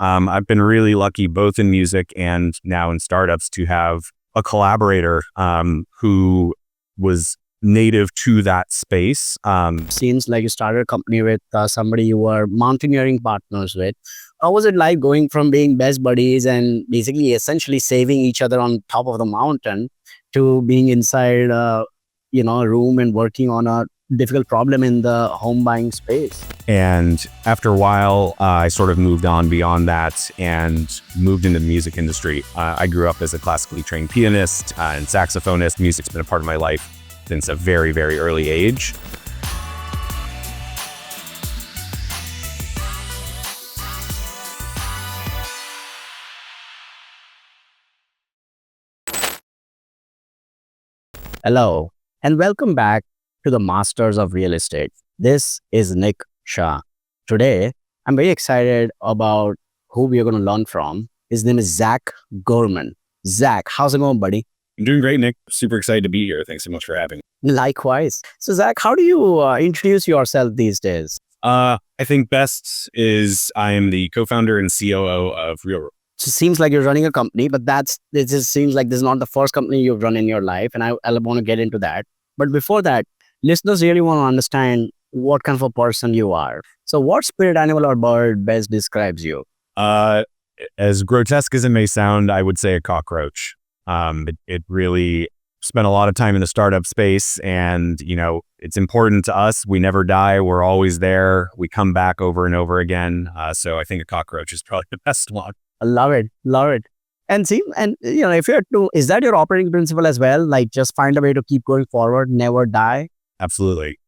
I've been really lucky both in music and now in startups to have a collaborator who was native to that space. Seems like you started a company with somebody you were mountaineering partners with. How was it like going from being best buddies and basically essentially saving each other on top of the mountain to being inside a room and working on a difficult problem in the home buying space? And after a while, I sort of moved on beyond that and moved into the music industry. I grew up as a classically trained pianist and saxophonist. Music's been a part of my life since a very, very early age. Hello, and welcome back to the Masters of Real Estate. This is Nick Shah. Today, I'm very excited about who we are going to learn from. His name is Zach Gorman. Zach, how's it going, buddy? I'm doing great, Nick. Super excited to be here. Thanks so much for having me. Likewise. So, Zach, how do you introduce yourself these days? I think best is I am the co-founder and COO of Real Reports. So it seems like you're running a company, but it just seems like this is not the first company you've run in your life, and I want to get into that. But before that, listeners really want to understand what kind of a person you are. So what spirit animal or bird best describes you? As grotesque as it may sound, I would say a cockroach. It really spent a lot of time in the startup space, and it's important to us. We never die. We're always there. We come back over and over again. So I think a cockroach is probably the best one. I love it. And if you're is that your operating principle as well? Like just find a way to keep going forward, never die? Absolutely.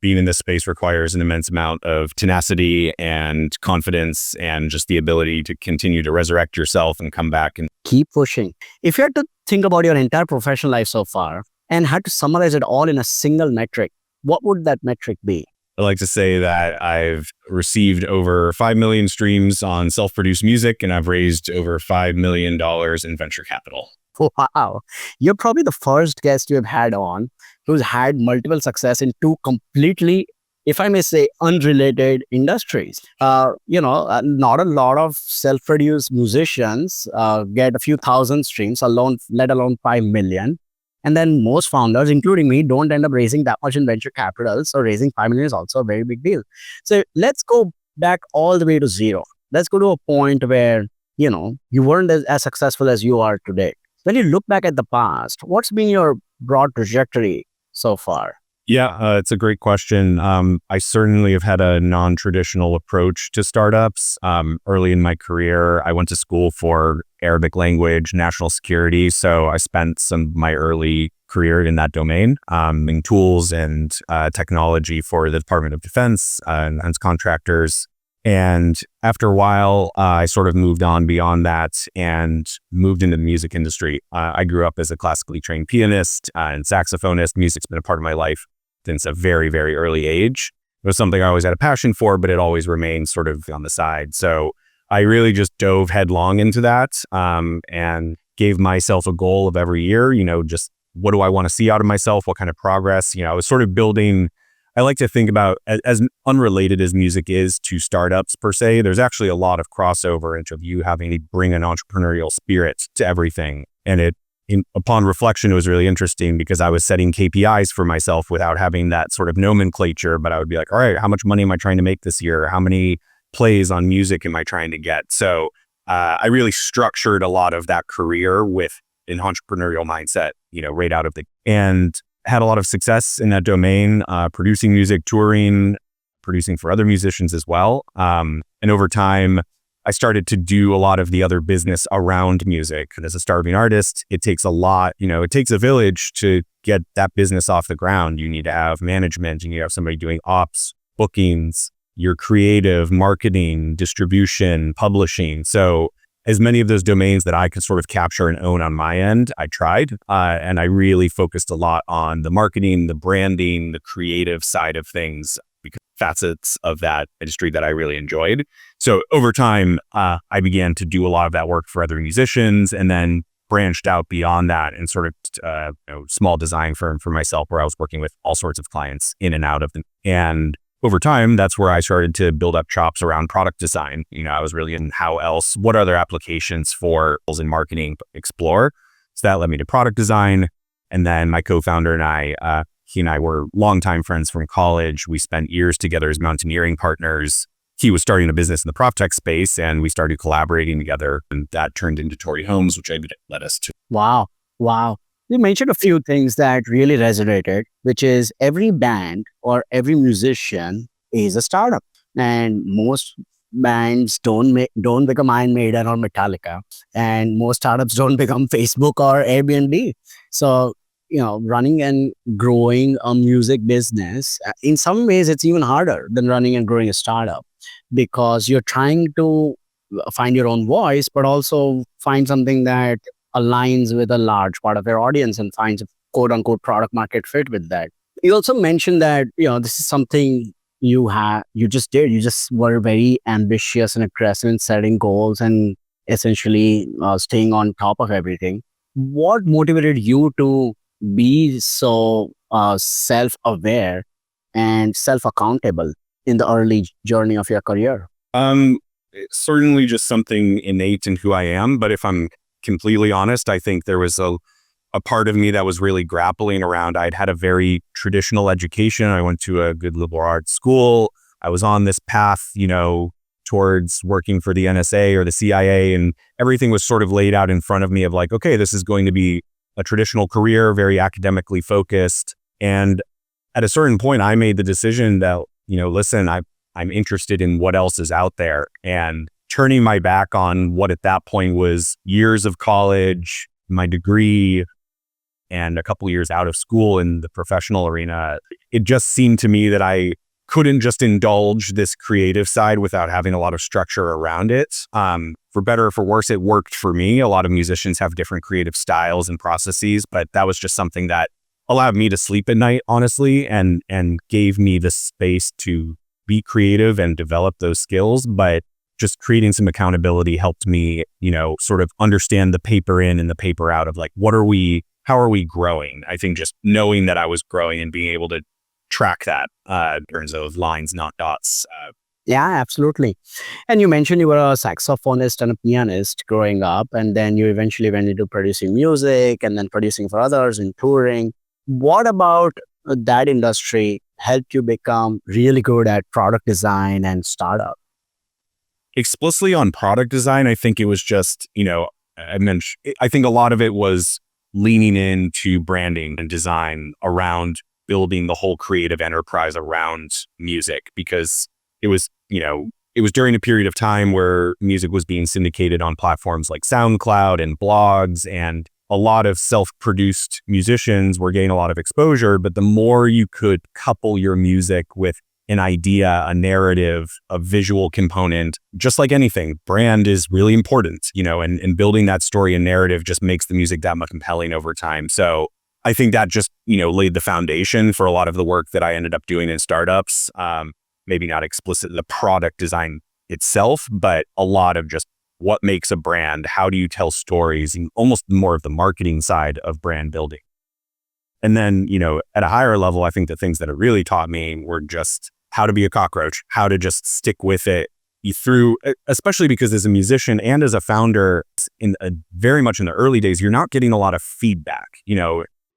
Being in this space requires an immense amount of tenacity and confidence and just the ability to continue to resurrect yourself and come back and keep pushing. If you had to think about your entire professional life so far and had to summarize it all in a single metric, what would that metric be? I like to say that I've received over 5 million streams on self-produced music, and I've raised over $5 million in venture capital. Wow. You're probably the first guest you have had on who's had multiple success in two completely, if I may say, unrelated industries. Not a lot of self-produced musicians get a few thousand streams alone, let alone 5 million. And then most founders, including me, don't end up raising that much in venture capital. So raising 5 million is also a very big deal. So let's go back all the way to zero. Let's go to a point where, you weren't as successful as you are today. When you look back at the past, what's been your broad trajectory so far? Yeah, it's a great question. I certainly have had a non-traditional approach to startups. Early in my career, I went to school for Arabic language, national security. So I spent some of my early career in that domain, in tools and technology for the Department of Defense and contractors. And after a while, I sort of moved on beyond that and moved into the music industry. I grew up as a classically trained pianist and saxophonist. Music's been a part of my life since a very, very early age. It was something I always had a passion for, but it always remained sort of on the side. So I really just dove headlong into that and gave myself a goal of every year, just what do I want to see out of myself? What kind of progress? I was sort of building. I like to think about, as unrelated as music is to startups per se, there's actually a lot of crossover into you having to bring an entrepreneurial spirit to everything. And upon reflection, it was really interesting because I was setting KPIs for myself without having that sort of nomenclature, but I would be like, all right, how much money am I trying to make this year? How many plays on music am I trying to get? So I really structured a lot of that career with an entrepreneurial mindset, right out of and had a lot of success in that domain, producing music, touring, producing for other musicians as well. And over time, I started to do a lot of the other business around music. And as a starving artist, it takes a lot, it takes a village to get that business off the ground. You need to have management, you need to have somebody doing ops, bookings, your creative, marketing, distribution, publishing. So as many of those domains that I could sort of capture and own on my end, I tried. And I really focused a lot on the marketing, the branding, the creative side of things, because facets of that industry that I really enjoyed. So over time, I began to do a lot of that work for other musicians and then branched out beyond that and sort of small design firm for myself where I was working with all sorts of clients in and out of them. And over time, that's where I started to build up chops around product design. I was really in what other applications for sales and marketing explore. So that led me to product design. And then my co-founder and he and I were longtime friends from college. We spent years together as mountaineering partners. He was starting a business in the prop tech space, and we started collaborating together. And that turned into Tory Homes, which led us to. Wow. Wow. You mentioned a few things that really resonated, which is every band or every musician is a startup. And most bands don't become Iron Maiden or Metallica. And most startups don't become Facebook or Airbnb. So, running and growing a music business, in some ways, it's even harder than running and growing a startup because you're trying to find your own voice, but also find something that aligns with a large part of your audience and finds a quote unquote product market fit with that. You also mentioned that, this is something you just did. You just were very ambitious and aggressive in setting goals and essentially staying on top of everything. What motivated you to be so self-aware and self-accountable in the early journey of your career? It's certainly just something innate in who I am. But if I'm completely honest, I think there was a part of me that was really grappling around. I'd had a very traditional education. I went to a good liberal arts school. I was on this path, towards working for the NSA or the CIA, and everything was sort of laid out in front of me of like, okay, this is going to be a traditional career, very academically focused. And at a certain point, I made the decision that, listen, I'm interested in what else is out there, and turning my back on what at that point was years of college, my degree, and a couple years out of school in the professional arena. It just seemed to me that I couldn't just indulge this creative side without having a lot of structure around it. For better or for worse, it worked for me. A lot of musicians have different creative styles and processes, but that was just something that allowed me to sleep at night, honestly, and gave me the space to be creative and develop those skills. But just creating some accountability helped me, sort of understand the paper in and the paper out of like, how are we growing? I think just knowing that I was growing and being able to track that in terms of lines, not dots. Yeah, absolutely. And you mentioned you were a saxophonist and a pianist growing up, and then you eventually went into producing music and then producing for others and touring. What about that industry helped you become really good at product design and startup? Explicitly on product design, I think it was just, I think a lot of it was leaning into branding and design around building the whole creative enterprise around music, because it was during a period of time where music was being syndicated on platforms like SoundCloud and blogs, and a lot of self-produced musicians were getting a lot of exposure. But the more you could couple your music with an idea, a narrative, a visual component, just like anything, brand is really important, and building that story and narrative just makes the music that much compelling over time. So I think that just, laid the foundation for a lot of the work that I ended up doing in startups. Maybe not explicit the product design itself, but a lot of just what makes a brand, how do you tell stories, and almost more of the marketing side of brand building. And then, at a higher level, I think the things that it really taught me were just how to be a cockroach, how to just stick with it through, especially because as a musician and as a founder, very much in the early days, you're not getting a lot of feedback.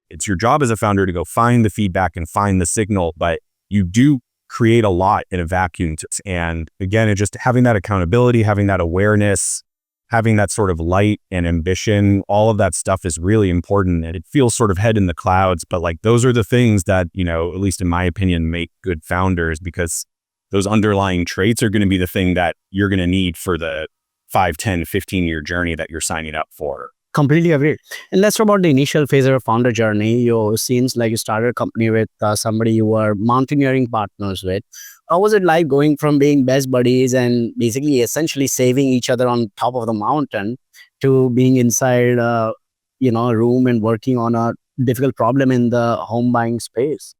It's your job as a founder to go find the feedback and find the signal, but you do create a lot in a vacuum. And again, it just having that accountability, having that awareness, having that sort of light and ambition, all of that stuff is really important. And it feels sort of head in the clouds, but like those are the things that, at least in my opinion, make good founders, because those underlying traits are going to be the thing that you're going to need for the 5, 10, 15-year journey that you're signing up for. Completely agree. And let's talk about the initial phase of your founder journey. Seems like you started a company with somebody you were mountaineering partners with. How was it like going from being best buddies and basically essentially saving each other on top of the mountain to being inside, a room and working on a difficult problem in the home buying space?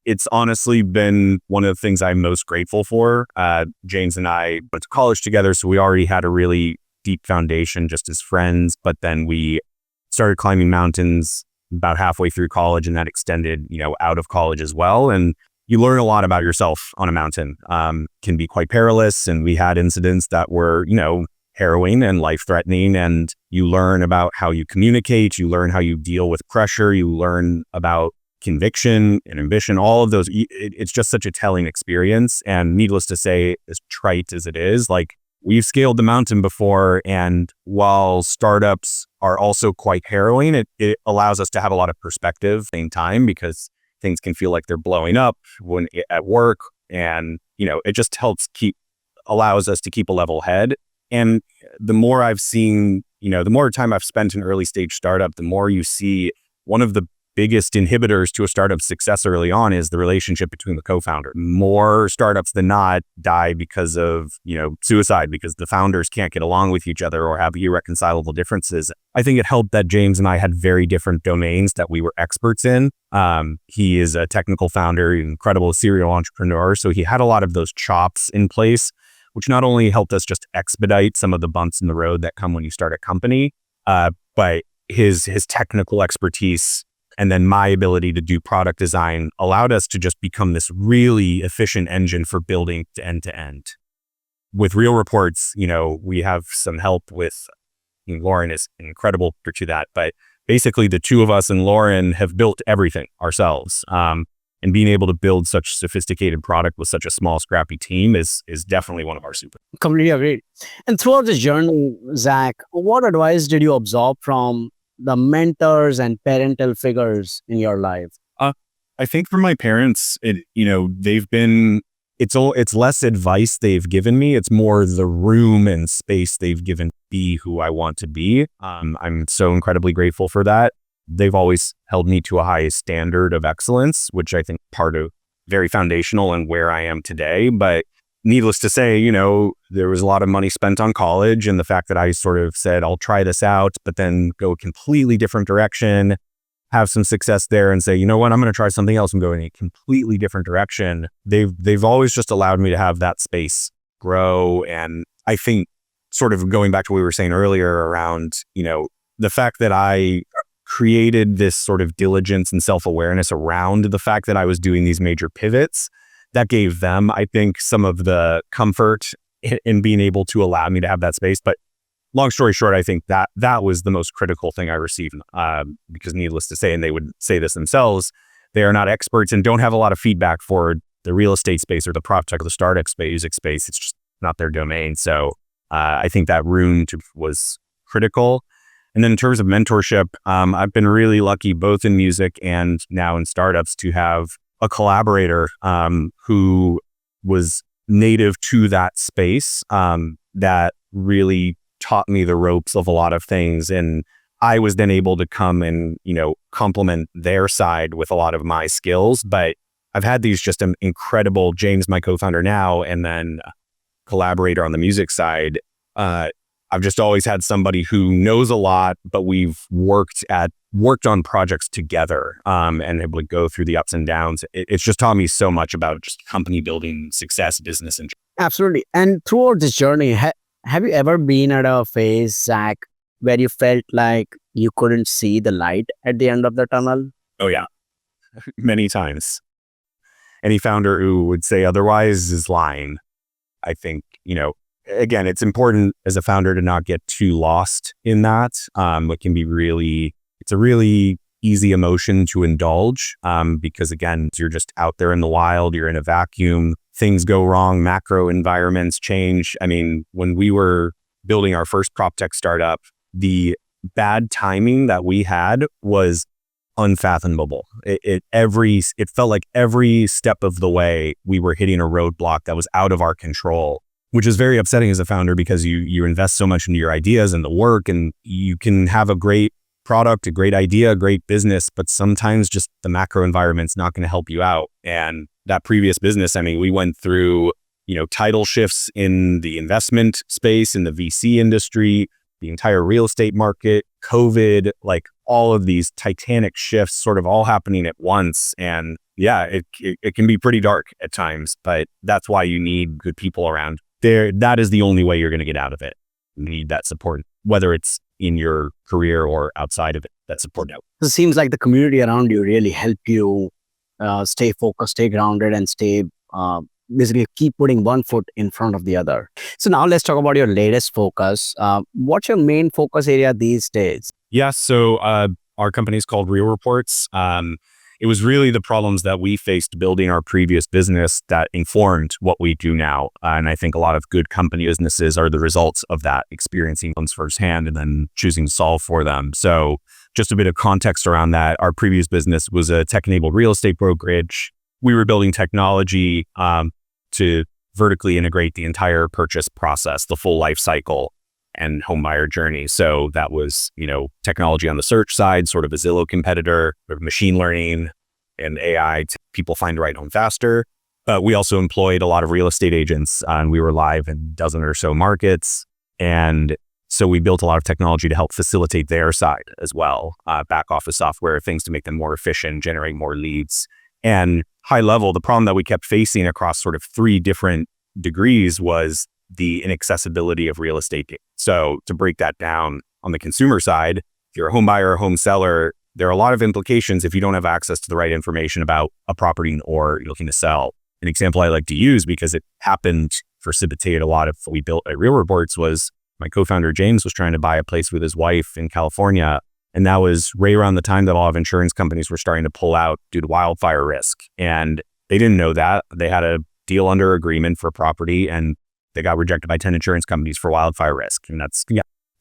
It's honestly been one of the things I'm most grateful for. James and I went to college together, so we already had a really deep foundation just as friends. But then we started climbing mountains about halfway through college, and that extended, out of college as well. And you learn a lot about yourself on a mountain. Can be quite perilous. And we had incidents that were, harrowing and life-threatening. And you learn about how you communicate. You learn how you deal with pressure. You learn about conviction and ambition, all of those. It's just such a telling experience. And needless to say, as trite as it is, like, we've scaled the mountain before. And while startups are also quite harrowing, it allows us to have a lot of perspective at the same time, because things can feel like they're blowing up at work. And, it just allows us to keep a level head. And the more I've seen, the more time I've spent in early stage startup, the more you see one of the biggest inhibitors to a startup's success early on is the relationship between the co-founder. More startups than not die because of, suicide, because the founders can't get along with each other or have irreconcilable differences. I think it helped that James and I had very different domains that we were experts in. He is a technical founder, incredible serial entrepreneur. So he had a lot of those chops in place, which not only helped us just expedite some of the bumps in the road that come when you start a company, but his technical expertise and then my ability to do product design allowed us to just become this really efficient engine for building end to end. With Real Reports, we have some help with, Lauren is incredible to that, but basically the two of us and Lauren have built everything ourselves. And being able to build such sophisticated product with such a small, scrappy team is definitely one of our super. Completely agreed. And throughout this journey, Zach, what advice did you absorb from the mentors and parental figures in your life? I think for my parents, they've been, it's less advice they've given me. It's more the room and space they've given me who I want to be. I'm so incredibly grateful for that. They've always held me to a high standard of excellence, which I think part of very foundational and where I am today. But needless to say, there was a lot of money spent on college, and the fact that I sort of said, I'll try this out, but then go a completely different direction, have some success there and say, you know what, I'm going to try something else and go in a completely different direction. They've always just allowed me to have that space grow. And I think sort of going back to what we were saying earlier around, the fact that I created this sort of diligence and self-awareness around the fact that I was doing these major pivots, that gave them, I think, some of the comfort in being able to allow me to have that space. But long story short, I think that was the most critical thing I received, because needless to say, and they would say this themselves, they are not experts and don't have a lot of feedback for the real estate space or the prop tech or the startup music space. It's just not their domain. So I think that room was critical. And then in terms of mentorship, I've been really lucky both in music and now in startups to have a collaborator who was native to that space that really taught me the ropes of a lot of things. And I was then able to come and, complement their side with a lot of my skills. But I've had these just incredible, James, my co-founder now, and then collaborator on the music side. I've just always had somebody who knows a lot, but we've worked on projects together and able to go through the ups and downs. It's just taught me so much about just company building, success, business. And Absolutely. And throughout this journey, have you ever been at a phase, Zach, where you felt like you couldn't see the light at the end of the tunnel? Oh yeah, many times. Any founder who would say otherwise is lying. I think, again, it's important as a founder to not get too lost in that. It's a really easy emotion to indulge because, again, you're just out there in the wild, you're in a vacuum, things go wrong, macro environments change. I mean, when we were building our first prop tech startup, the bad timing that we had was unfathomable. It felt like every step of the way we were hitting a roadblock that was out of our control, which is very upsetting as a founder because you invest so much into your ideas and the work, and you can have a great product, a great idea, a great business, but sometimes just the macro environment's not going to help you out. And that previous business, I mean, we went through, tidal shifts in the investment space, in the VC industry, the entire real estate market, COVID, like all of these titanic shifts sort of all happening at once. And yeah, it can be pretty dark at times, but that's why you need good people around there. That is the only way you're going to get out of it. You need that support, whether it's in your career or outside of it, that support network. It seems like the community around you really helped you stay focused, stay grounded, and stay basically keep putting one foot in front of the other. So now let's talk about your latest focus. What's your main focus area these days? Yeah, so our company is called Real Reports. It was really the problems that we faced building our previous business that informed what we do now. And I think a lot of good company businesses are the results of that, experiencing them firsthand and then choosing to solve for them. So just a bit of context around that. Our previous business was a tech-enabled real estate brokerage. We were building technology to vertically integrate the entire purchase process, the full life cycle and home buyer journey. So that was, technology on the search side, sort of a Zillow competitor, machine learning and AI to people find the right home faster. But we also employed a lot of real estate agents, and we were live in a dozen or so markets. And so we built a lot of technology to help facilitate their side as well, back office software, things to make them more efficient, generate more leads. And high level, the problem that we kept facing across sort of 3 different degrees was the inaccessibility of real estate. So to break that down on the consumer side, if you're a home buyer or home seller, there are a lot of implications if you don't have access to the right information about a property or you're looking to sell. An example I like to use because it happened, precipitated a lot of what we built at Real Reports was my co-founder James was trying to buy a place with his wife in California. And that was right around the time that a lot of insurance companies were starting to pull out due to wildfire risk. And they didn't know that. They had a deal under agreement for property and they got rejected by 10 insurance companies for wildfire risk. And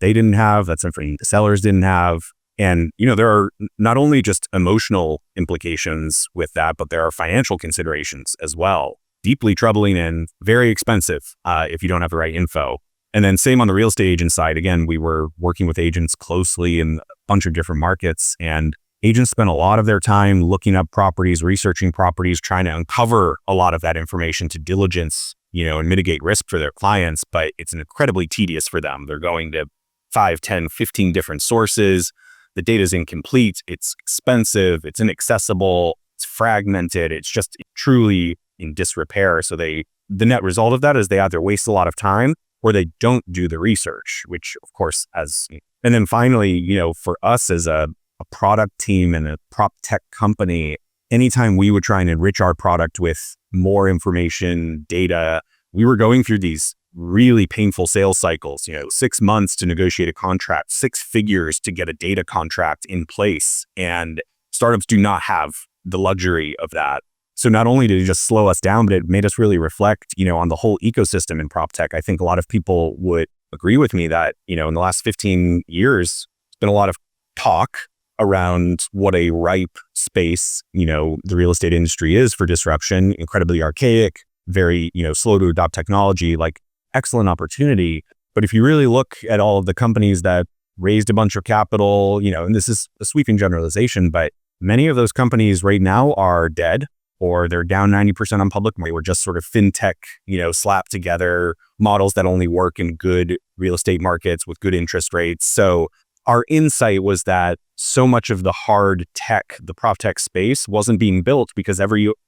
they didn't have, that's something the sellers didn't have. And, there are not only just emotional implications with that, but there are financial considerations as well. Deeply troubling and very expensive if you don't have the right info. And then same on the real estate agent side. Again, we were working with agents closely in a bunch of different markets, and agents spend a lot of their time looking up properties, researching properties, trying to uncover a lot of that information to diligence, and mitigate risk for their clients. But it's incredibly tedious for them. They're going to 5, 10, 15 different sources. The data is incomplete. It's expensive. It's inaccessible. It's fragmented. It's just truly in disrepair. So the net result of that is they either waste a lot of time or they don't do the research, which of course and then finally, for us as a product team and a prop tech company, anytime we would try and enrich our product with more information, data, we were going through these really painful sales cycles, 6 months to negotiate a contract, 6 figures to get a data contract in place. And startups do not have the luxury of that. So not only did it just slow us down, but it made us really reflect, on the whole ecosystem in prop tech. I think a lot of people would agree with me that, in the last 15 years, there's been a lot of talk around what a ripe space, the real estate industry is for disruption, incredibly archaic, very, slow to adopt technology, like excellent opportunity. But if you really look at all of the companies that raised a bunch of capital, and this is a sweeping generalization, but many of those companies right now are dead, or they're down 90% on public money. We're just sort of fintech, slapped together models that only work in good real estate markets with good interest rates. So our insight was that so much of the hard tech, the prop tech space wasn't being built because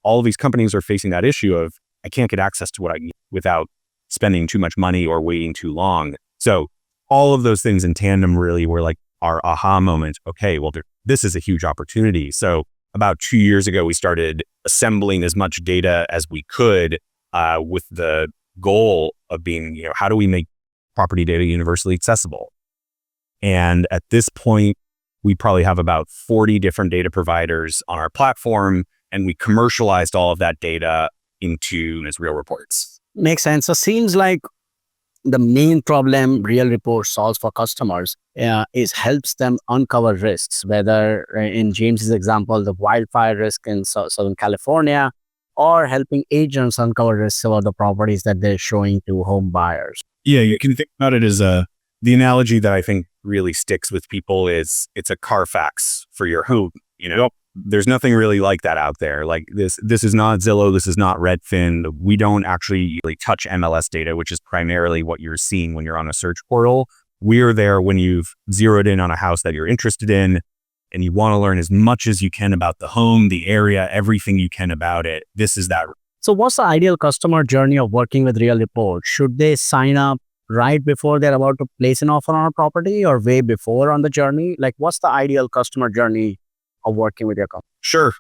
all of these companies are facing that issue of, I can't get access to what I need without spending too much money or waiting too long. So all of those things in tandem really were like our aha moment. Okay, well, this is a huge opportunity. So about 2 years ago, we started assembling as much data as we could with the goal of being, how do we make property data universally accessible? And at this point, we probably have about 40 different data providers on our platform, and we commercialized all of that data into as Real Reports. Makes sense. So seems like the main problem Real Report solves for customers is helps them uncover risks, whether in James's example, the wildfire risk in Southern California, or helping agents uncover risks about the properties that they're showing to home buyers. Yeah, you can think about it as the analogy that I think really sticks with people is it's a Carfax for your home. There's nothing really like that out there. Like this is not Zillow. This is not Redfin. We don't actually really touch MLS data, which is primarily what you're seeing when you're on a search portal. We're there when you've zeroed in on a house that you're interested in and you want to learn as much as you can about the home, the area, everything you can about it. This is that. So what's the ideal customer journey of working with Real Report? Should they sign up right before they're about to place an offer on a property or way before on the journey? Like what's the ideal customer journey of working with your company? Sure.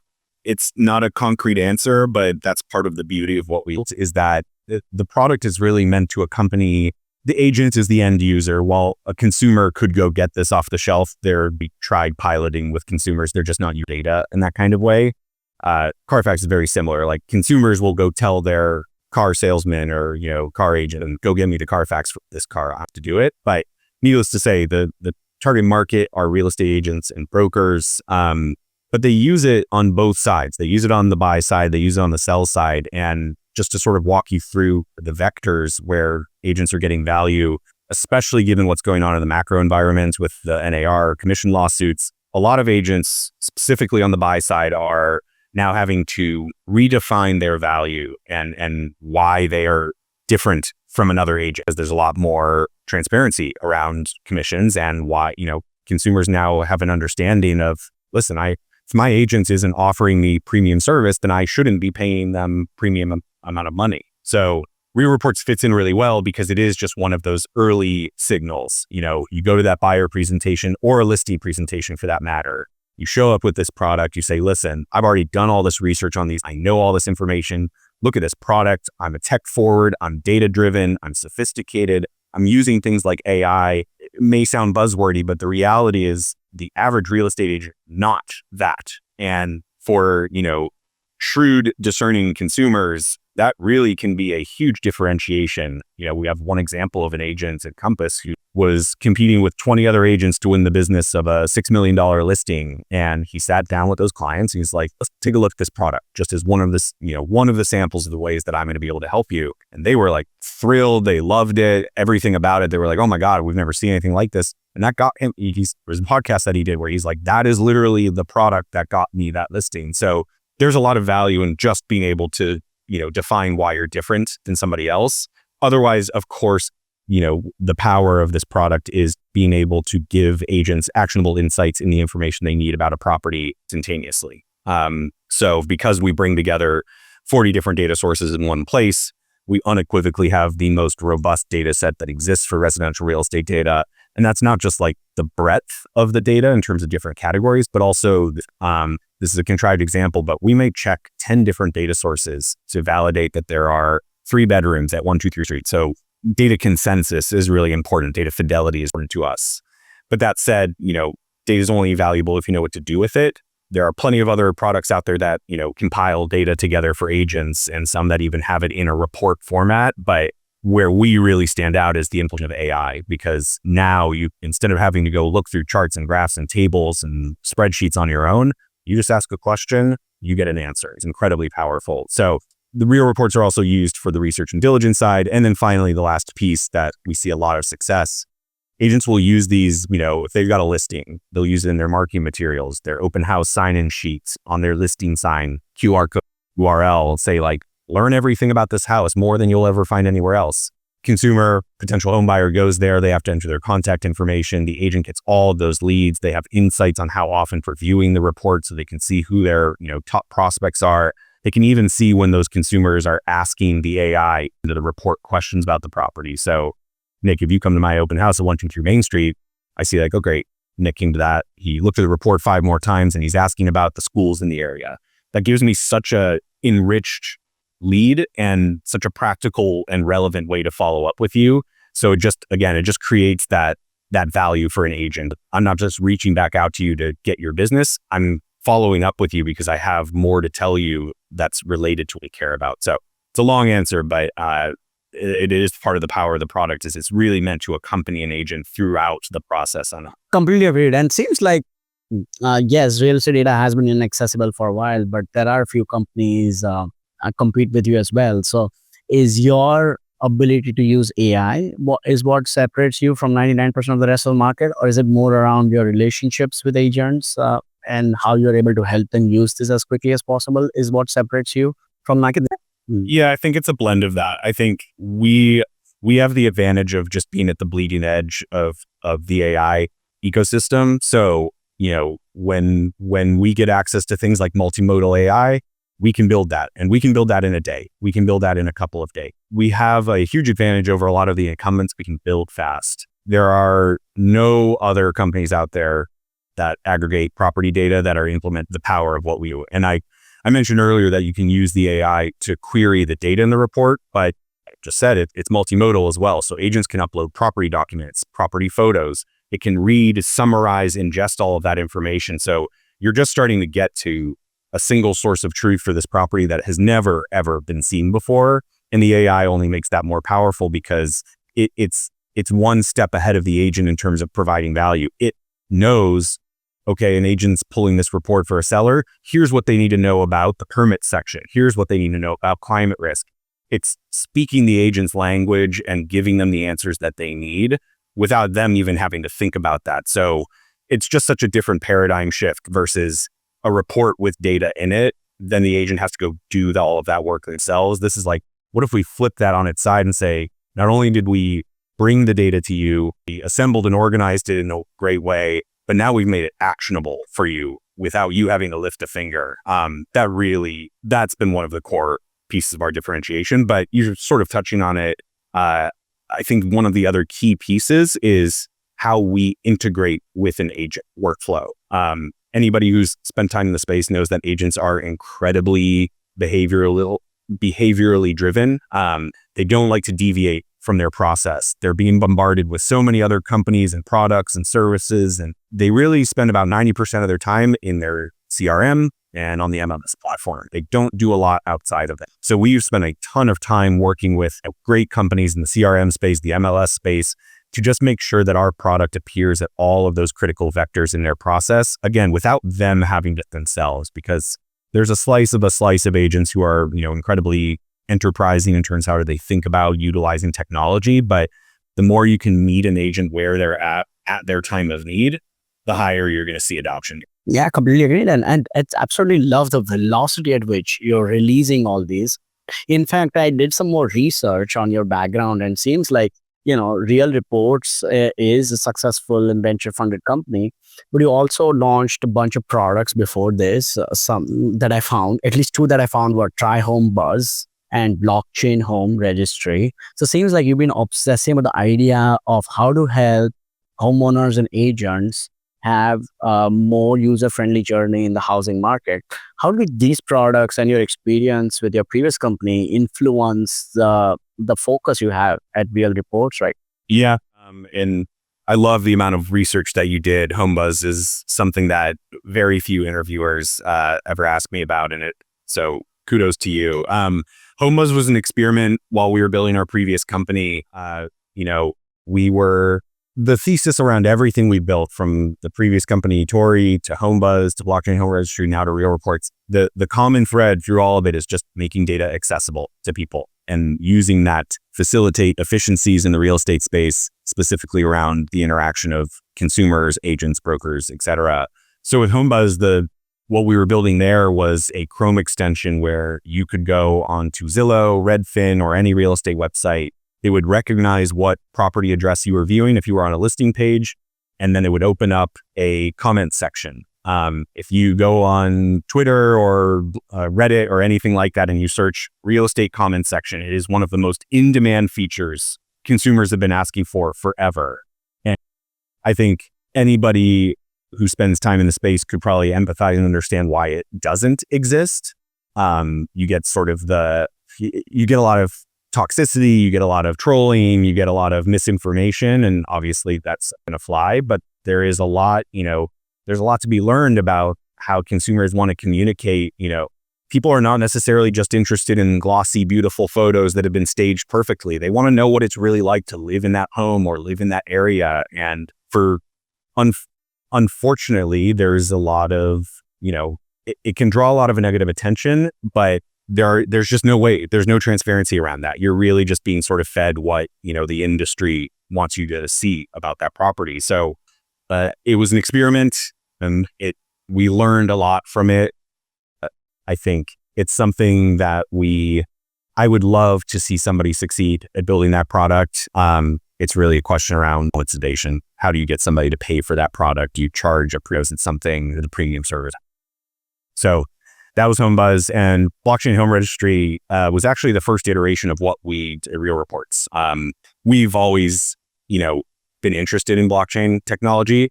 it's not a concrete answer, but that's part of the beauty of what we built, is that the product is really meant to accompany the agent is the end user. While a consumer could go get this off the shelf, they're tried piloting with consumers. They're just not using data in that kind of way. Carfax is very similar. Like consumers will go tell their car salesman or, car agent and go get me the Carfax for this car. I have to do it. But needless to say, the target market are real estate agents and brokers. But they use it on both sides. They use it on the buy side, they use it on the sell side. And just to sort of walk you through the vectors where agents are getting value, especially given what's going on in the macro environment with the NAR commission lawsuits, a lot of agents, specifically on the buy side, are now having to redefine their value and why they are different from another agent, because there's a lot more transparency around commissions and why, consumers now have an understanding of, listen, if my agent isn't offering me premium service, then I shouldn't be paying them premium amount of money. So Real Reports fits in really well because it is just one of those early signals. You go to that buyer presentation or a listing presentation for that matter. You show up with this product, you say, listen, I've already done all this research on these. I know all this information. Look at this product. I'm a tech forward. I'm data driven. I'm sophisticated. I'm using things like AI. It may sound buzzwordy, but the reality is the average real estate agent, not that. And for, shrewd, discerning consumers, that really can be a huge differentiation. We have one example of an agent at Compass who was competing with 20 other agents to win the business of a $6 million listing. And he sat down with those clients and he's like, let's take a look at this product just as one of the samples of the ways that I'm going to be able to help you. And they were like thrilled. They loved it, everything about it. They were like, oh my God, we've never seen anything like this. And that got him, there's a podcast that he did where he's like, that is literally the product that got me that listing. So there's a lot of value in just being able to, define why you're different than somebody else. Otherwise, of course, the power of this product is being able to give agents actionable insights in the information they need about a property instantaneously. So because we bring together 40 different data sources in one place, we unequivocally have the most robust data set that exists for residential real estate data. And that's not just like the breadth of the data in terms of different categories, but also this is a contrived example, but we may check 10 different data sources to validate that there are 3 bedrooms at 123 Street. So data consensus is really important. Data fidelity is important to us. But that said, data is only valuable if you know what to do with it. There are plenty of other products out there that, compile data together for agents and some that even have it in a report format. But where we really stand out is the implementation of AI, because now instead of having to go look through charts and graphs and tables and spreadsheets on your own, you just ask a question, you get an answer. It's incredibly powerful. So the Real Reports are also used for the research and diligence side. And then finally, the last piece that we see a lot of success, agents will use these, if they've got a listing, they'll use it in their marketing materials, their open house sign-in sheets, on their listing sign, QR code, URL, say like, learn everything about this house, more than you'll ever find anywhere else. Consumer, potential home buyer goes there, they have to enter their contact information. The agent gets all of those leads. They have insights on how often for viewing the report, so they can see who their, top prospects are. They can even see when those consumers are asking the AI into the report questions about the property. So Nick, if you come to my open house at 123 Main Street, I see like, oh great, Nick came to that. He looked at the report 5 more times and he's asking about the schools in the area. That gives me such a enriched lead and such a practical and relevant way to follow up with you. So it just creates that value for an agent. I'm not just reaching back out to you to get your business. I'm following up with you because I have more to tell you that's related to what we care about. So it's a long answer, but it is part of the power of the product is it's really meant to accompany an agent throughout the process. Completely agreed. And seems like, yes, real estate data has been inaccessible for a while, but there are a few companies compete with you as well. So is your ability to use AI what separates you from 99% of the rest of the market? Or is it more around your relationships with agents and how you're able to help them use this as quickly as possible is what separates you from market? Yeah, I think it's a blend of that. I think we have the advantage of just being at the bleeding edge of the AI ecosystem. So, when we get access to things like multimodal AI, we can build that, and we can build that in a day. We can build that in a couple of days. We have a huge advantage over a lot of the incumbents. We can build fast. There are no other companies out there that aggregate property data that are implement the power of what we do. And I I mentioned earlier that you can use the AI to query the data in the report, but I just said it's multimodal as well. So agents can upload property documents, property photos. It can read, summarize, ingest all of that information. So you're just starting to get to a single source of truth for this property that has never, ever been seen before. And the AI only makes that more powerful because it's one step ahead of the agent in terms of providing value. It knows, okay, an agent's pulling this report for a seller. Here's what they need to know about the permit section. Here's what they need to know about climate risk. It's speaking the agent's language and giving them the answers that they need without them even having to think about that. So it's just such a different paradigm shift versus a report with data in it. Then the agent has to go do all of that work themselves. This is like, what if we flip that on its side and say, not only did we bring the data to you, we assembled and organized it in a great way, but now we've made it actionable for you without you having to lift a finger. That's been one of the core pieces of our differentiation, but you're sort of touching on it. I think one of the other key pieces is how we integrate with an agent workflow. Anybody who's spent time in the space knows that agents are incredibly behaviorally driven. They don't like to deviate from their process. They're being bombarded with so many other companies and products and services, and they really spend about 90% of their time in their CRM and on the MLS platform. They don't do a lot outside of that. So we've spent a ton of time working with great companies in the CRM space, the MLS space, to just make sure that our product appears at all of those critical vectors in their process, again, without them having to themselves, because there's a slice of agents who are, incredibly enterprising in terms of how they think about utilizing technology. But the more you can meet an agent where they're at their time of need, the higher you're going to see adoption. Yeah, completely agreed. And it's absolutely love the velocity at which you're releasing all these. In fact, I did some more research on your background, and seems like, Real Reports is a successful and venture funded company, but you also launched a bunch of products before this. Some that I found, at least two that I found, were Try Home Buzz and Blockchain Home Registry. So it seems like you've been obsessing with the idea of how to help homeowners and agents have a more user-friendly journey in the housing market. How did these products and your experience with your previous company influence the focus you have at Real Reports, right? Yeah. And I love the amount of research that you did. HomeBuzz is something that very few interviewers ever ask me about in it. So kudos to you. HomeBuzz was an experiment while we were building our previous company. The thesis around everything we built, from the previous company, Tori, to HomeBuzz, to Blockchain Home Registry, now to Real Reports, the common thread through all of it is just making data accessible to people and using that to facilitate efficiencies in the real estate space, specifically around the interaction of consumers, agents, brokers, etc. So with HomeBuzz, what we were building there was a Chrome extension where you could go onto Zillow, Redfin, or any real estate website. It would recognize what property address you were viewing if you were on a listing page, and then it would open up a comment section. If you go on Twitter or Reddit or anything like that and you search real estate comment section, it is one of the most in-demand features consumers have been asking for forever. And I think anybody who spends time in the space could probably empathize and understand why it doesn't exist. You get you get a lot of toxicity, you get a lot of trolling, you get a lot of misinformation, and obviously that's going to fly. But there is a lot, there's a lot to be learned about how consumers want to communicate. People are not necessarily just interested in glossy, beautiful photos that have been staged perfectly. They want to know what it's really like to live in that home or live in that area. And unfortunately, there's a lot of, it can draw a lot of negative attention, but there's just no way, there's no transparency around that. You're really just being sort of fed what, the industry wants you to see about that property. So it was an experiment, and we learned a lot from it. I think it's something that I would love to see somebody succeed at building that product. It's really a question around monetization. How do you get somebody to pay for that product? Do you charge a the premium service? So that was HomeBuzz, and Blockchain Home Registry was actually the first iteration of what we did at Real Reports. We've always, been interested in blockchain technology,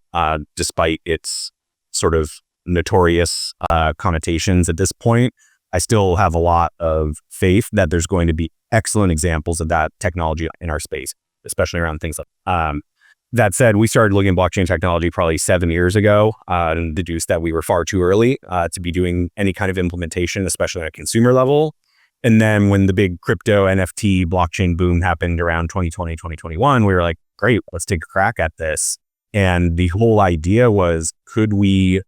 despite its sort of notorious connotations at this point, I still have a lot of faith that there's going to be excellent examples of that technology in our space, especially around things like that said, we started looking at blockchain technology probably 7 years ago and deduced that we were far too early to be doing any kind of implementation, especially on a consumer level. And then when the big crypto NFT blockchain boom happened around 2020, 2021, we were like, great, let's take a crack at this. And the whole idea was, could we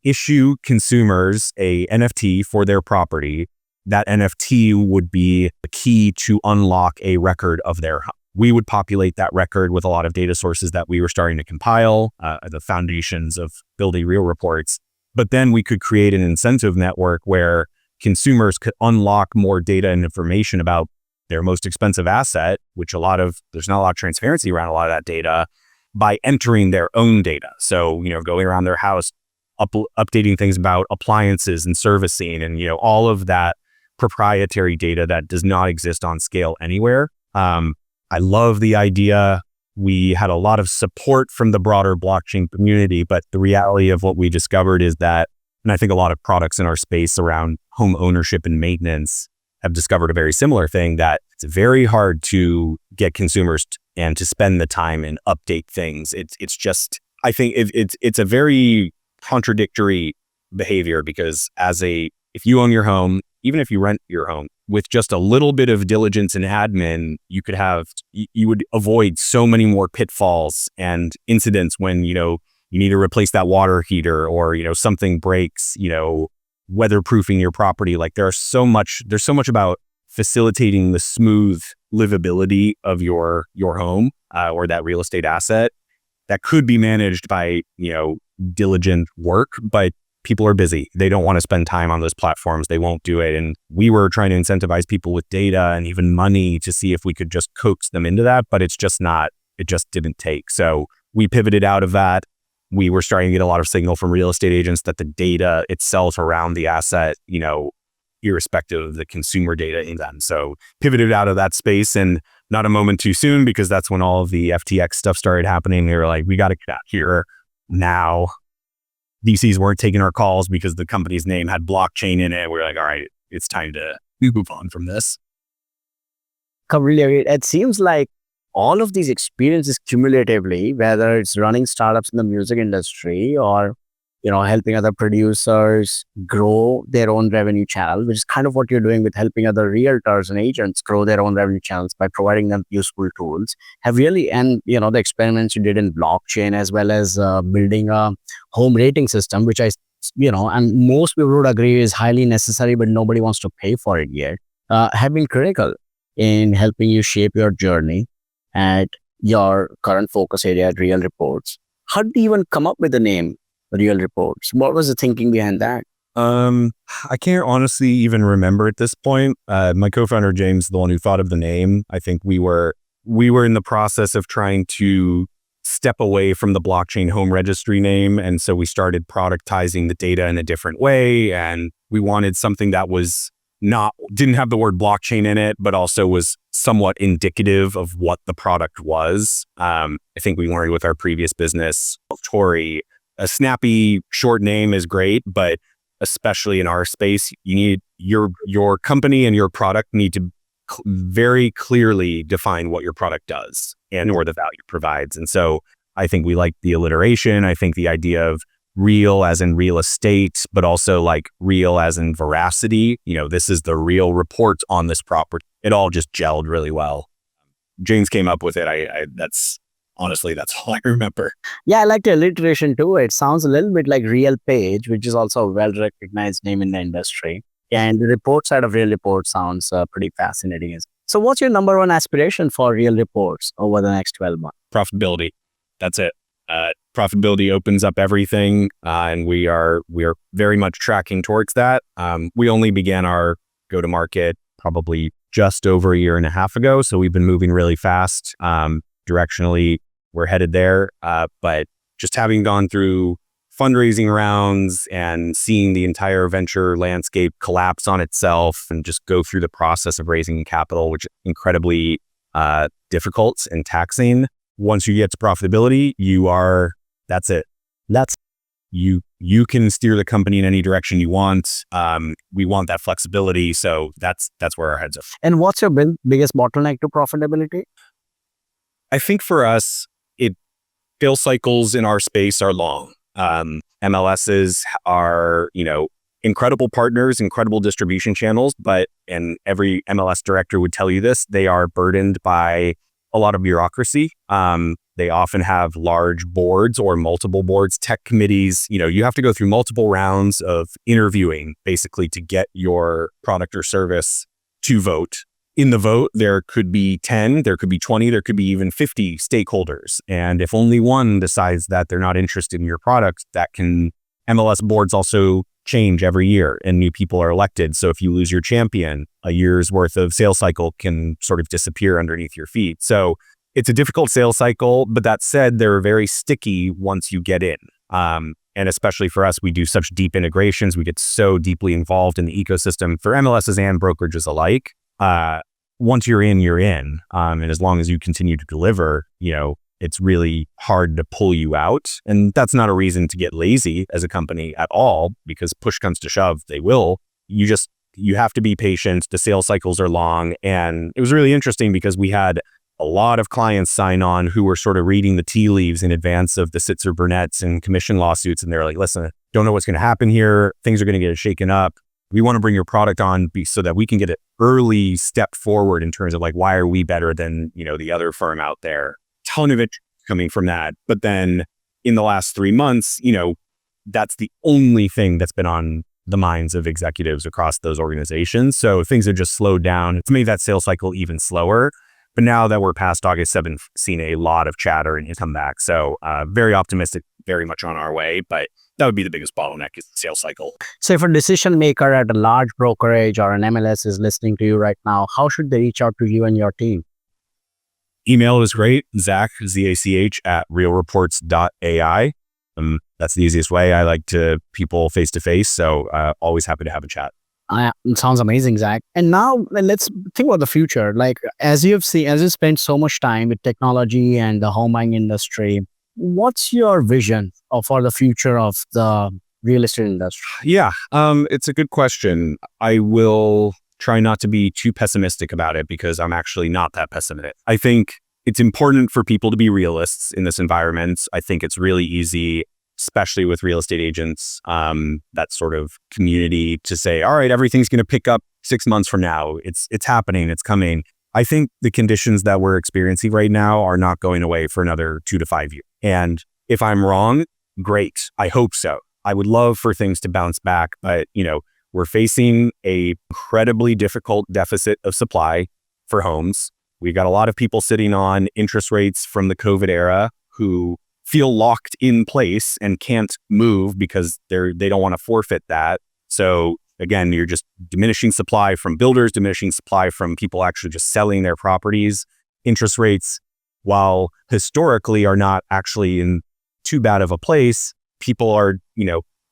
issue consumers a NFT for their property? That NFT would be the key to unlock a record of their home. We would populate that record with a lot of data sources that we were starting to compile, the foundations of building real reports. But then we could create an incentive network where consumers could unlock more data and information about their most expensive asset, which there's not a lot of transparency around a lot of that data, by entering their own data. So, going around their house, updating things about appliances and servicing and, all of that proprietary data that does not exist on scale anywhere. I love the idea. We had a lot of support from the broader blockchain community, but the reality of what we discovered is that, and I think a lot of products in our space around home ownership and maintenance have discovered a very similar thing, that it's very hard to get consumers and to spend the time and update things. It's just, I think it's a very contradictory behavior, because if you own your home, even if you rent your home, with just a little bit of diligence and admin, you would avoid so many more pitfalls and incidents when, you need to replace that water heater, or, something breaks, weatherproofing your property. Like there's so much about facilitating the smooth livability of your home or that real estate asset that could be managed by, diligent work, but people are busy. They don't want to spend time on those platforms. They won't do it. And we were trying to incentivize people with data and even money to see if we could just coax them into that, but it just didn't take. So we pivoted out of that. We were starting to get a lot of signal from real estate agents that the data itself around the asset, irrespective of the consumer data in them. So pivoted out of that space, and not a moment too soon, because that's when all of the FTX stuff started happening. They were like, we got to get out here now. VCs weren't taking our calls because the company's name had blockchain in it. We were like, all right, it's time to move on from this. Completely agree. It seems like all of these experiences cumulatively, whether it's running startups in the music industry or, helping other producers grow their own revenue channel, which is kind of what you're doing with helping other realtors and agents grow their own revenue channels by providing them useful tools, have really, and, the experiments you did in blockchain, as well as building a home rating system, which and most people would agree is highly necessary, but nobody wants to pay for it yet, have been critical in helping you shape your journey at your current focus area at Real Reports. How did you even come up with the name Real Reports? What was the thinking behind that? I can't honestly even remember at this point. My co-founder James, the one who thought of the name, I think we were in the process of trying to step away from the blockchain home registry name, and so we started productizing the data in a different way, and we wanted something that didn't have the word blockchain in it, but also was somewhat indicative of what the product was. I think we learned with our previous business, Tori, a snappy short name is great, but especially in our space, you need your company and your product need to very clearly define what your product does and or the value it provides. And so I think we like the alliteration. I think the idea of real as in real estate, but also like real as in veracity. This is the real reports on this property. It all just gelled really well. James came up with it. That's all I remember. Yeah, I like the alliteration too. It sounds a little bit like Real Page, which is also a well-recognized name in the industry. And the report side of Real Report sounds pretty fascinating. So what's your number one aspiration for Real Reports over the next 12 months? Profitability. That's it. Profitability opens up everything, and we are very much tracking towards that. We only began our go-to-market probably just over a year and a half ago, so we've been moving really fast. Directionally, we're headed there, but just having gone through fundraising rounds and seeing the entire venture landscape collapse on itself and just go through the process of raising capital, which is incredibly difficult and taxing. Once you get to profitability, that's it. you can steer the company in any direction you want. We want that flexibility. So that's where our heads are. And what's your biggest bottleneck to profitability? I think for us, sales cycles in our space are long. MLSs are, incredible partners, incredible distribution channels, and every MLS director would tell you this, they are burdened by a lot of bureaucracy. They often have large boards or multiple boards, tech committees. You have to go through multiple rounds of interviewing basically to get your product or service to vote. In the vote, there could be 10, there could be 20, there could be even 50 stakeholders. And if only one decides that they're not interested in your product, MLS boards also change every year and new people are elected. So if you lose your champion, a year's worth of sales cycle can sort of disappear underneath your feet. So it's a difficult sales cycle, but that said, they're very sticky once you get in. And especially for us, we do such deep integrations. We get so deeply involved in the ecosystem for MLSs and brokerages alike. Once you're in, you're in. And as long as you continue to deliver, it's really hard to pull you out. And that's not a reason to get lazy as a company at all, because push comes to shove, they will. You have to be patient. The sales cycles are long. And it was really interesting because we had a lot of clients sign on who were sort of reading the tea leaves in advance of the Sitzer-Burnett's and commission lawsuits. And they're like, listen, don't know what's going to happen here. Things are going to get shaken up. We want to bring your product on so that we can get an early step forward in terms of like, why are we better than, the other firm out there? Ton of it coming from that. But then in the last 3 months, that's the only thing that's been on the minds of executives across those organizations. So things have just slowed down. It's made that sales cycle even slower. But now that we're past August 7th, seen a lot of chatter and come back. So very optimistic, very much on our way. But that would be the biggest bottleneck is the sales cycle. So if a decision maker at a large brokerage or an MLS is listening to you right now, how should they reach out to you and your team? Email is great. Zach, Z-A-C-H @realreports.ai. That's the easiest way. I like to people face to face. So always happy to have a chat. It sounds amazing, Zach. And now let's think about the future. Like as you spent so much time with technology and the home buying industry, what's your vision for the future of the real estate industry? Yeah, it's a good question. I will try not to be too pessimistic about it because I'm actually not that pessimistic. I think it's important for people to be realists in this environment. I think it's really easy, especially with real estate agents, that sort of community to say, all right, everything's going to pick up 6 months from now. It's happening. It's coming. I think the conditions that we're experiencing right now are not going away for another 2 to 5 years. And if I'm wrong, great. I hope so. I would love for things to bounce back, but we're facing a incredibly difficult deficit of supply for homes. We've got a lot of people sitting on interest rates from the COVID era who feel locked in place and can't move because they don't want to forfeit that. So again, you're just diminishing supply from builders, diminishing supply from people actually just selling their properties. Interest rates, while historically are not actually in too bad of a place, people are,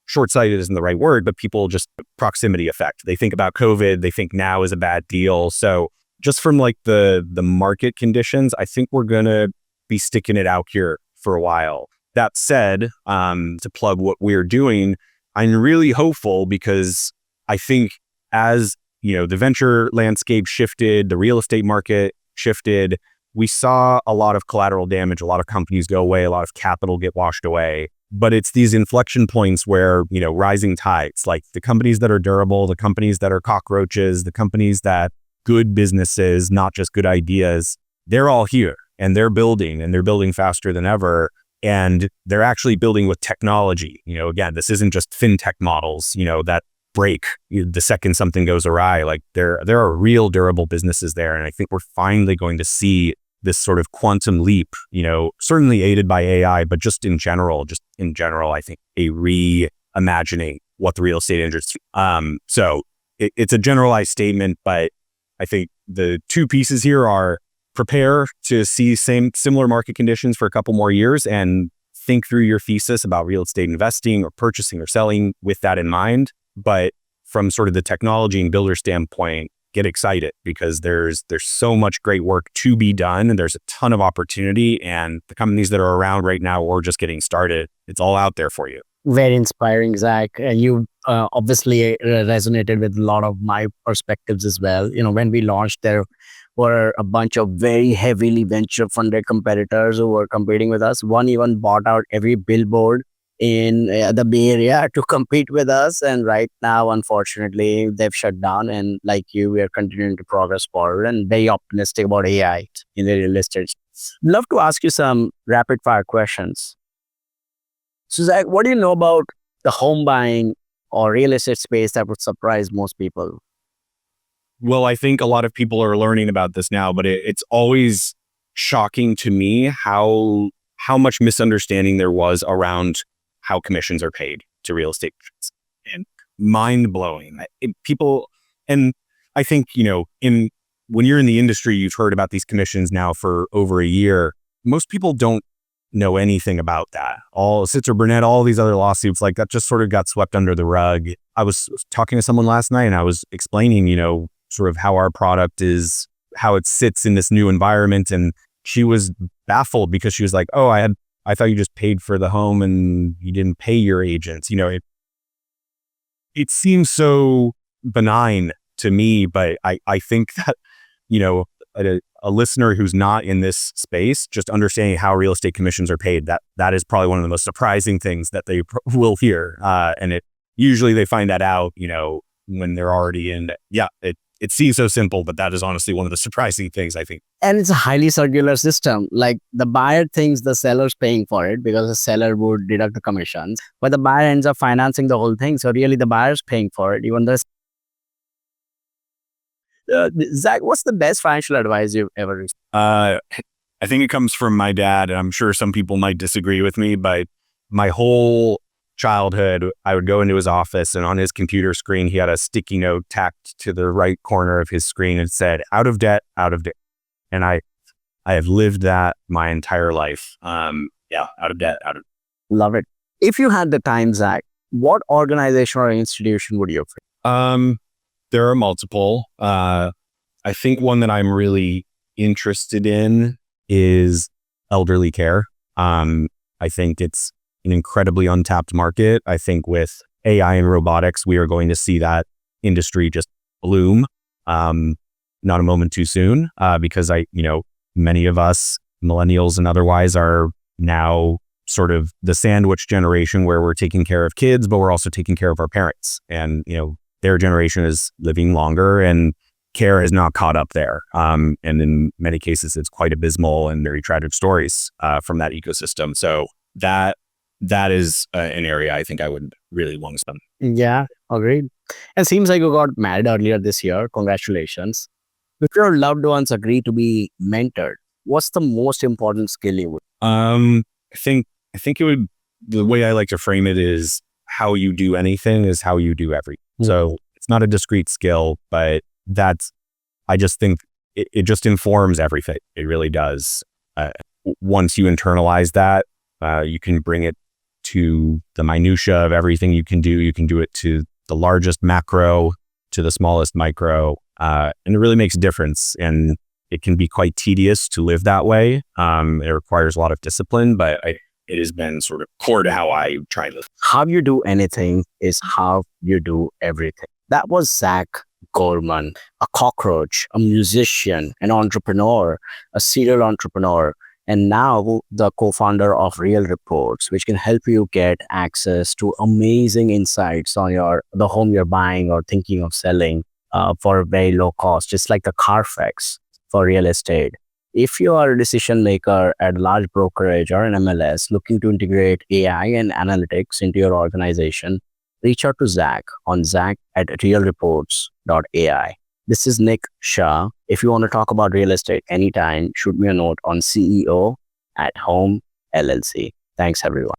short-sighted isn't the right word, but people just proximity effect. They think about COVID, they think now is a bad deal. So just from like the market conditions, I think we're going to be sticking it out here for a while. That said, to plug what we're doing, I'm really hopeful because I think as, the venture landscape shifted, the real estate market shifted, we saw a lot of collateral damage, a lot of companies go away, a lot of capital get washed away. But it's these inflection points where, rising tides, like the companies that are durable, the companies that are cockroaches, the companies that good businesses, not just good ideas, they're all here and they're building faster than ever. And they're actually building with technology. Again, this isn't just fintech models, that break the second something goes awry. Like there are real durable businesses there. And I think we're finally going to see this sort of quantum leap, certainly aided by AI, but just in general, I think a reimagining what the real estate industry. So it's a generalized statement, but I think the two pieces here are prepare to see similar market conditions for a couple more years and think through your thesis about real estate investing or purchasing or selling with that in mind. But from sort of the technology and builder standpoint, get excited because there's so much great work to be done and there's a ton of opportunity, and the companies that are around right now or just getting started, it's all out there for you. Very inspiring, Zach. And you obviously resonated with a lot of my perspectives as well. When we launched, there were a bunch of very heavily venture funded competitors who were competing with us. One even bought out every billboard in the Bay Area to compete with us. And right now, unfortunately, they've shut down. And like you, we are continuing to progress forward and very optimistic about AI in the real estate. Love to ask you some rapid fire questions. So, Zach, what do you know about the home buying or real estate space that would surprise most people? Well, I think a lot of people are learning about this now, but it's always shocking to me how much misunderstanding there was around how commissions are paid to real estate agents. And mind blowing. People, and I think, when you're in the industry, you've heard about these commissions now for over a year. Most people don't know anything about that. All Sitzer Burnett, all these other lawsuits like that just sort of got swept under the rug. I was talking to someone last night and I was explaining, sort of how our product is, how it sits in this new environment. And she was baffled because she was like, oh, I thought you just paid for the home and you didn't pay your agents. It seems so benign to me, but I think that, a listener who's not in this space, just understanding how real estate commissions are paid, that is probably one of the most surprising things that they will hear. And usually they find that out, when they're already in. Yeah, it seems so simple, but that is honestly one of the surprising things, I think. And it's a highly circular system. Like the buyer thinks the seller's paying for it because the seller would deduct the commissions, but the buyer ends up financing the whole thing. So really the buyer's paying for it, even though Zach, what's the best financial advice you've ever received? I think it comes from my dad, and I'm sure some people might disagree with me, but my whole childhood, I would go into his office and on his computer screen, he had a sticky note tacked to the right corner of his screen and said, out of debt, out of debt. And I have lived that my entire life. Out of debt, out of. Love it. If you had the time, Zach, what organization or institution would you pick? There are multiple. I think one that I'm really interested in is elderly care. I think it's an incredibly untapped market. I think with AI and robotics, we are going to see that industry just bloom. Not a moment too soon, because many of us, millennials and otherwise, are now sort of the sandwich generation where we're taking care of kids, but we're also taking care of our parents. And, their generation is living longer and care has not caught up there. And in many cases, it's quite abysmal and very tragic stories from that ecosystem. So that is an area I think I would really want to spend. Yeah, agreed. And seems like you got married earlier this year. Congratulations. If your loved ones agree to be mentored, what's the most important skill you would? I think it would, the way I like to frame it is how you do anything is how you do everything. So it's not a discrete skill, but I just think it just informs everything. It really does. Once you internalize that, you can bring it to the minutia of everything you can do. You can do it to the largest macro, to the smallest micro, and it really makes a difference. And it can be quite tedious to live that way. It requires a lot of discipline, but it has been sort of core to how I try to live. How you do anything is how you do everything. That was Zach Gorman, a cockroach, a musician, an entrepreneur, a serial entrepreneur, and now the co-founder of Real Reports, which can help you get access to amazing insights on the home you're buying or thinking of selling for a very low cost, just like the Carfax for real estate. If you are a decision maker at a large brokerage or an MLS looking to integrate AI and analytics into your organization, reach out to Zach on zach@realreports.ai. This is Nick Shah. If you want to talk about real estate anytime, shoot me a note on CEO@Home LLC. Thanks, everyone.